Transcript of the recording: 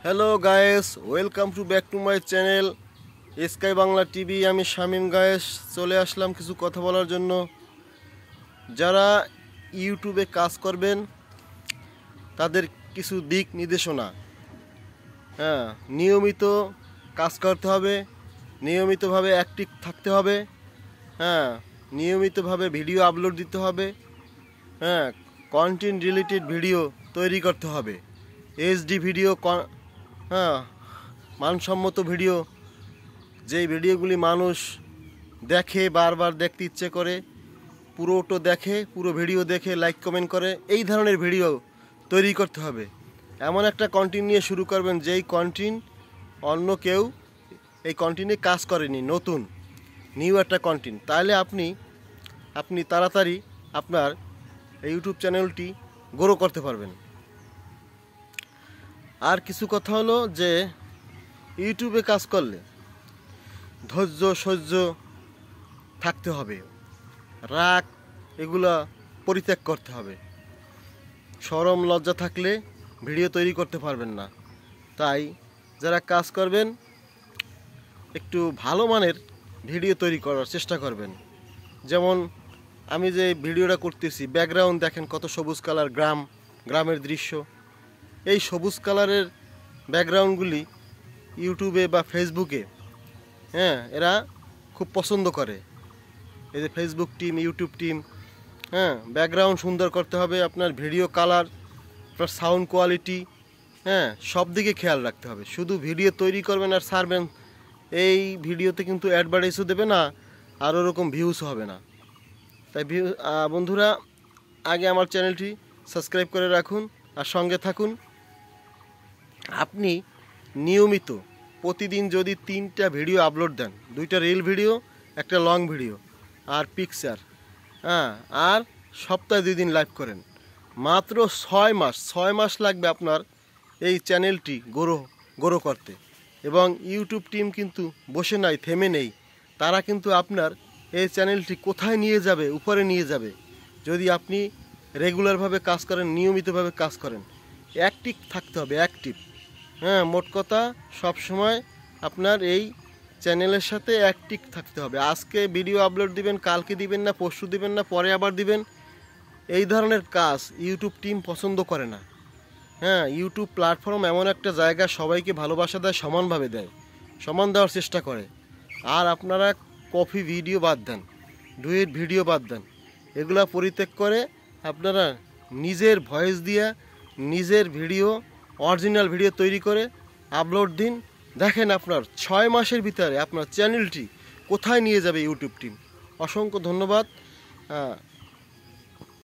Hello guys, welcome to back to my channel sky Bangla TV. আমি Shamim guys চলে আসলাম কিছু কথা বলার জন্য। যারা ইউটিউবে কাজ করবেন তাদের কিছু দিক নির্দেশনা। নিয়মিত কাজ করতে হবে, নিয়মিতভাবে অ্যাক্টিভ থাকতে হবে, নিয়মিতভাবে ভিডিও আপলোড দিতে হবে, কন্টেন্ট রিলেটেড ভিডিও তৈরি করতে হবে, এইচডি ভিডিও, মানসম্মত ভিডিও, যেই ভিডিওগুলি মানুষ দেখে, বারবার দেখতে ইচ্ছে করে, পুরোটা দেখে, পুরো ভিডিও দেখে লাইক কমেন্ট করে, এই ধরনের ভিডিও তৈরি করতে হবে। এমন একটা কন্টেন্ট নিয়ে শুরু করবেন যেই কন্টেন্ট অন্য কেউ এই কন্টেন্টে কাজ করেনি, নতুন নিউ একটা কন্টেন্ট। তাহলে আপনি তাড়াতাড়ি আপনার ইউটিউব চ্যানেলটি গ্রো করতে পারবেন। আর কিছু কথা হলো যে ইউটিউবে কাজ করলে ধৈর্য সহ্য থাকতে হবে, রাগ এগুলা পরিত্যাগ করতে হবে। শরম লজ্জা থাকলে ভিডিও তৈরি করতে পারবেন না। তাই যারা কাজ করবেন একটু ভালো মানের ভিডিও তৈরি করার চেষ্টা করবেন। যেমন আমি যে ভিডিওটা করতেছি, ব্যাকগ্রাউন্ড দেখেন কত সবুজ কালার, গ্রামের দৃশ্য। এই সবুজ কালারের ব্যাকগ্রাউন্ডগুলি ইউটিউবে বা ফেসবুকে এরা খুব পছন্দ করে। এই যে Facebook team, YouTube team, background সুন্দর করতে হবে, আপনার ভিডিও কালার, আপনার সাউন্ড কোয়ালিটি, সব দিকে খেয়াল রাখতে হবে। শুধু ভিডিও তৈরি করবেন আর ছাড়বেন, এই ভিডিওতে কিন্তু অ্যাডভার্টাইজও দেবে না, আর ওরকম ভিউজও হবে না। তাই বন্ধুরা, আগে আমার চ্যানেলটি সাবস্ক্রাইব করে রাখুন আর সঙ্গে থাকুন। আপনি নিয়মিত প্রতিদিন যদি 3টা ভিডিও আপলোড দেন, 2টা রিল ভিডিও, একটা লং ভিডিও আর পিকচার, আর সপ্তাহে 2 দিন লাইভ করেন, মাত্র 6 মাস লাগবে আপনার এই চ্যানেলটি গ্রো করতে। এবং ইউটিউব টিম কিন্তু বসে নাই, থেমে নেই। তারা কিন্তু আপনার এই চ্যানেলটি কোথায় নিয়ে যাবে, উপরে নিয়ে যাবে, যদি আপনি রেগুলারভাবে কাজ করেন, নিয়মিতভাবে কাজ করেন। অ্যাক্টিভ থাকতে হবে, অ্যাক্টিভ। মোট কথা সবসময় আপনার এই চ্যানেলের সাথে অ্যাক্টিভ থাকতে হবে। আজকে ভিডিও আপলোড দিবেন, কালকে দিবেন না, পরশু দিবেন না, পরে আবার দিবেন, এই ধরনের কাজ ইউটিউব টিম পছন্দ করে না। ইউটিউব প্ল্যাটফর্ম এমন একটা জায়গা, সবাইকে ভালোবাসা দেয়, সমানভাবে দেয়, সমান দেওয়ার চেষ্টা করে। আর আপনারা কপি ভিডিও বাদ দেন, ডুয়েট ভিডিও বাদ দেন, এগুলা পরিত্যাগ করে আপনারা নিজের ভয়েস দিয়ে নিজের ভিডিও, অরিজিনাল ভিডিও তৈরি করে আপলোড দিন। দেখেন আপনার 6 মাসের ভিতরে আপনার চ্যানেলটি কোথায় নিয়ে যাবে ইউটিউব টিম। অসংখ্য ধন্যবাদ।